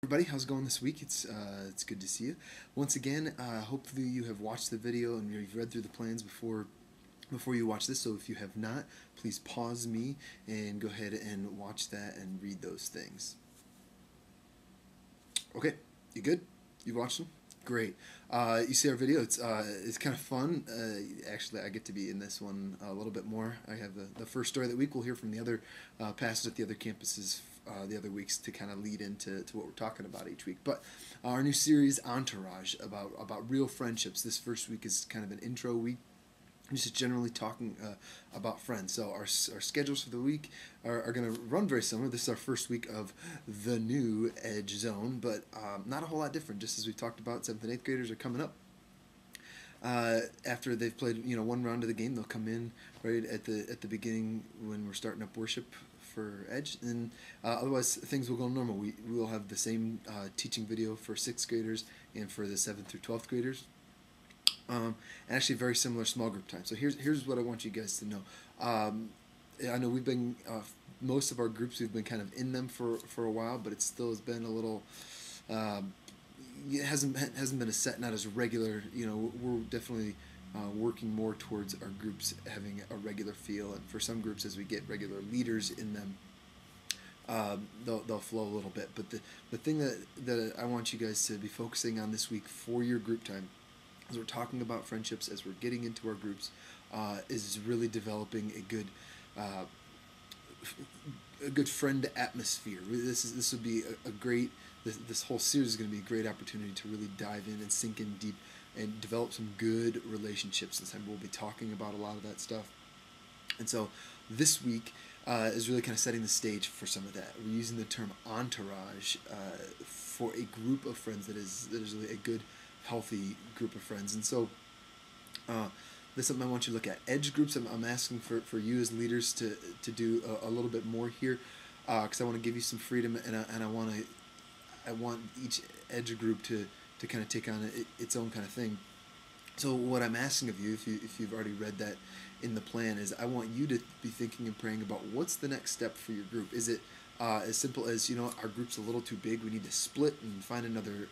Everybody, how's it going this week? It's good to see you once again. Hopefully you have watched the video and you've read through the plans before you watch this. So if you have not, please pause me and go ahead and watch that and read those things. Okay, you good? You watched them? Great. You see our video. It's kind of fun. Actually, I get to be in this one a little bit more. I have the first story of the week. We'll hear from the other pastors at the other campuses the other weeks to kind of lead into what we're talking about each week. But our new series, Entourage, about real friendships. This first week is kind of an intro week, just generally talking about friends. So our schedules for the week are going to run very similar. This is our first week of the new Edge Zone, but not a whole lot different. Just as we've talked about, 7th and 8th graders are coming up. After they've played one round of the game, they'll come in right at the beginning when we're starting up worship for Edge, and otherwise things will go normal. We will have the same teaching video for 6th graders and for the 7th through 12th graders. And actually very similar small group time. So here's what I want you guys to know. I know we've been most of our groups, we've been kind of in them for a while, but it still has been a little it hasn't been a set, not as regular. We're definitely working more towards our groups having a regular feel, and for some groups, as we get regular leaders in them, they'll flow a little bit. But the thing that I want you guys to be focusing on this week for your group time, as we're talking about friendships, as we're getting into our groups, is really developing a good friend atmosphere. This would be a great. This whole series is going to be a great opportunity to really dive in and sink in deep and develop some good relationships. This time we'll be talking about a lot of that stuff. And so this week is really kind of setting the stage for some of that. We're using the term entourage for a group of friends that is really a good, healthy group of friends. And so this is something I want you to look at. Edge groups, I'm asking for you as leaders to do a little bit more here, because I want to give you some freedom, and I want each Edge group to kind of take on its own kind of thing. So what I'm asking of you, if you've already read that in the plan, is I want you to be thinking and praying about what's the next step for your group. Is it as simple as, our group's a little too big, we need to split and find another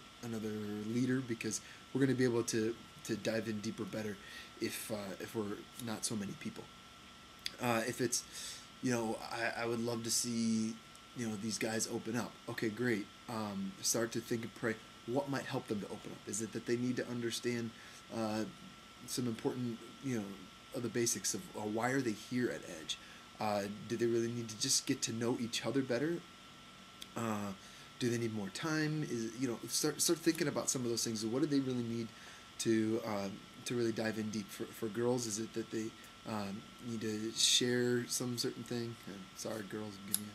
leader, because we're going to be able to dive in deeper better if we're not so many people. If it's, I would love to see, these guys open up. Okay, great. Start to think and pray. What might help them to open up? Is it that they need to understand some important, of the basics of why are they here at Edge? Do they really need to just get to know each other better? Do they need more time? Start thinking about some of those things. What do they really need to really dive in deep? For girls, is it that they need to share some certain thing? Sorry, girls, I'm giving you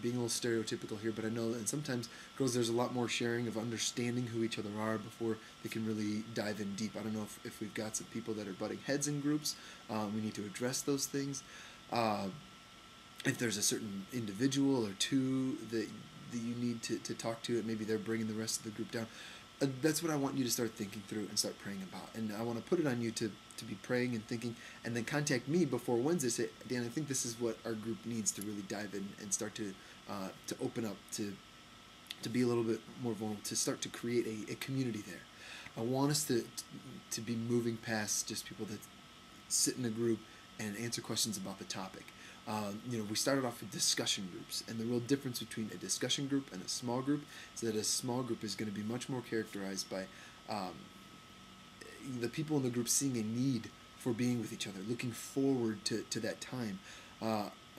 being a little stereotypical here, but I know that sometimes girls, there's a lot more sharing of understanding who each other are before they can really dive in deep. I don't know if we've got some people that are butting heads in groups. We need to address those things. If there's a certain individual or two that you need to talk to, and maybe they're bringing the rest of the group down. That's what I want you to start thinking through and start praying about. And I want to put it on you to be praying and thinking, and then contact me before Wednesday. Say, Dan, I think this is what our group needs to really dive in and start to open up, to be a little bit more vulnerable, to start to create a community there. I want us to be moving past just people that sit in a group and answer questions about the topic. We started off with discussion groups, and the real difference between a discussion group and a small group is that a small group is going to be much more characterized by the people in the group seeing a need for being with each other, looking forward to that time,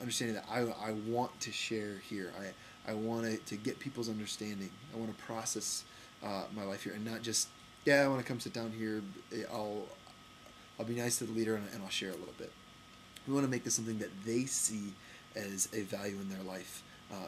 understanding that I want to share here. I want to get people's understanding. I want to process my life here, and not just, I want to come sit down here. I'll be nice to the leader, and I'll share a little bit. We want to make this something that they see as a value in their life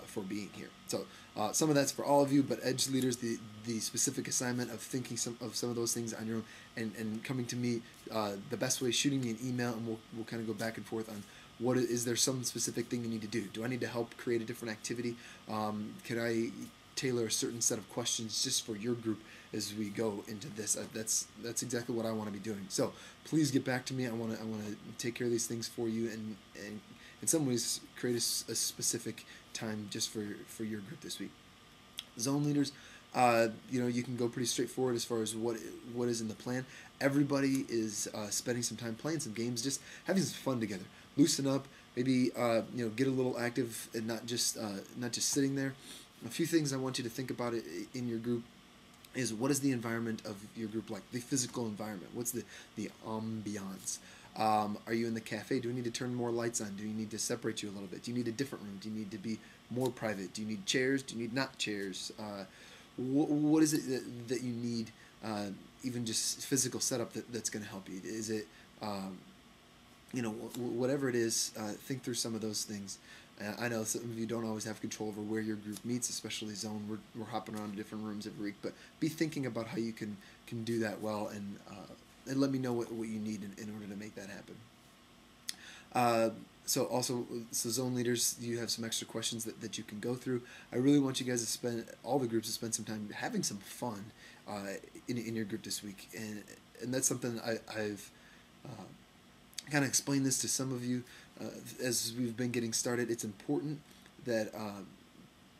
for being here. So some of that's for all of you, but Edge leaders, the specific assignment of thinking some of those things on your own and coming to me, the best way is shooting me an email, and we'll kind of go back and forth on what is there some specific thing you need to do. Do I need to help create a different activity? Could I tailor a certain set of questions just for your group as we go into this? That's exactly what I want to be doing. So please get back to me. I want to take care of these things for you, and in some ways create a specific time just for your group this week. Zone leaders, you can go pretty straightforward as far as what is in the plan. Everybody is spending some time playing some games, just having some fun together. Loosen up, maybe get a little active and not just sitting there. A few things I want you to think about in your group is, what is the environment of your group like? The physical environment. What's the ambiance? Are you in the cafe? Do we need to turn more lights on? Do you need to separate you a little bit? Do you need a different room? Do you need to be more private? Do you need chairs? Do you need not chairs? What is it that you need? Even just physical setup that's going to help you. Is it whatever it is? Think through some of those things. I know some of you don't always have control over where your group meets, especially Zone. We're hopping around to different rooms every week, but be thinking about how you can do that well, and let me know what you need in order to make that happen. So Zone leaders, you have some extra questions that you can go through. I really want you guys all the groups to spend some time having some fun in your group this week, and that's something I've kind of explained this to some of you as we've been getting started. It's important that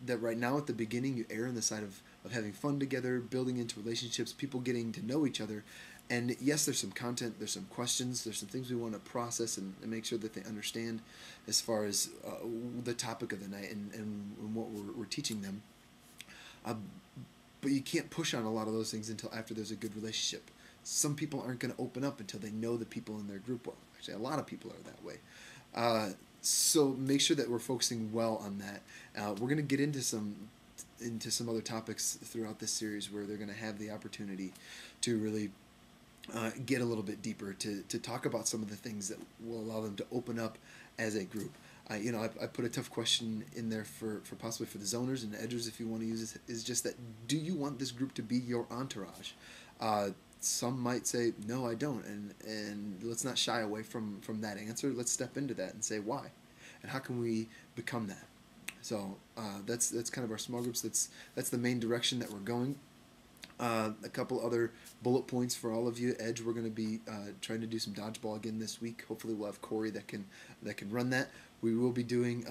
that right now at the beginning you err on the side of having fun together, building into relationships, people getting to know each other. And yes, there's some content, there's some questions, there's some things we want to process and make sure that they understand as far as the topic of the night and what we're teaching them. But you can't push on a lot of those things until after there's a good relationship. Some people aren't going to open up until they know the people in their group well. Actually, a lot of people are that way. So make sure that we're focusing well on that. We're going to get into some other topics throughout this series where they're going to have the opportunity to really get a little bit deeper, to talk about some of the things that will allow them to open up as a group. I put a tough question in there for possibly for the zoners and the edgers, if you want to use it, is just that, do you want this group to be your entourage? Some might say, no, I don't, and let's not shy away from that answer. Let's step into that and say why, and how can we become that? So that's kind of our small groups. That's the main direction that we're going. A couple other bullet points for all of you. Edge, we're going to be trying to do some dodgeball again this week. Hopefully we'll have Corey that can run that. We will be doing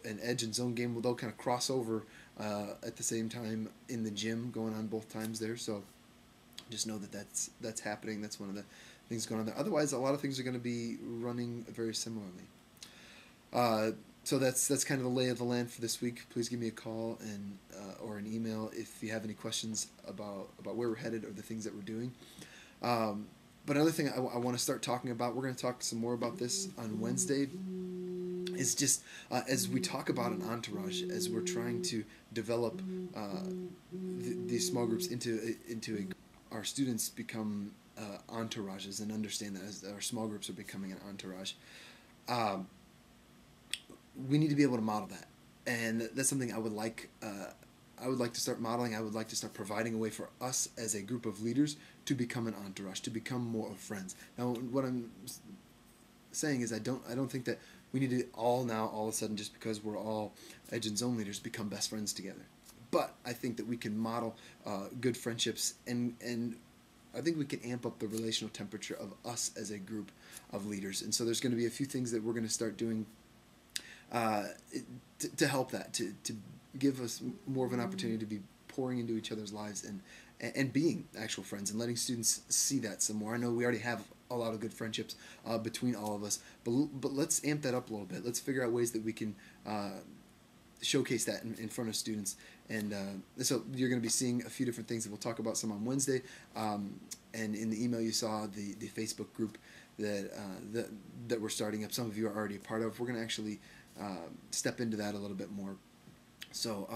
an Edge and Zone game. They'll kind of cross over at the same time in the gym, going on both times there. So just know that's happening. That's one of the things going on there. Otherwise, a lot of things are going to be running very similarly. So that's kind of the lay of the land for this week. Please give me a call and or an email if you have any questions about where we're headed or the things that we're doing. But another thing I want to start talking about, we're going to talk some more about this on Wednesday, is just as we talk about an entourage, as we're trying to develop these small groups into our students become entourages, and understand that as our small groups are becoming an entourage. We need to be able to model that, and that's something I would like to start modeling. I would like to start providing a way for us as a group of leaders to become an entourage, to become more of friends. Now, what I'm saying is I don't think that we need to all of a sudden, just because we're all Edge and Zone leaders, become best friends together. But I think that we can model good friendships, and I think we can amp up the relational temperature of us as a group of leaders. And so there's going to be a few things that we're going to start doing to help that, to give us more of an opportunity to be pouring into each other's lives and being actual friends, and letting students see that some more. I know we already have a lot of good friendships between all of us, but let's amp that up a little bit. Let's figure out ways that we can showcase that in front of students. And so you're going to be seeing a few different things that we'll talk about some on Wednesday. And in the email you saw the Facebook group that we're starting up. Some of you are already a part of. We're going to actually step into that a little bit more. So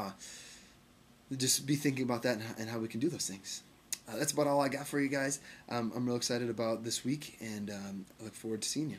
just be thinking about that and how we can do those things. That's about all I got for you guys. I'm real excited about this week, and I look forward to seeing you.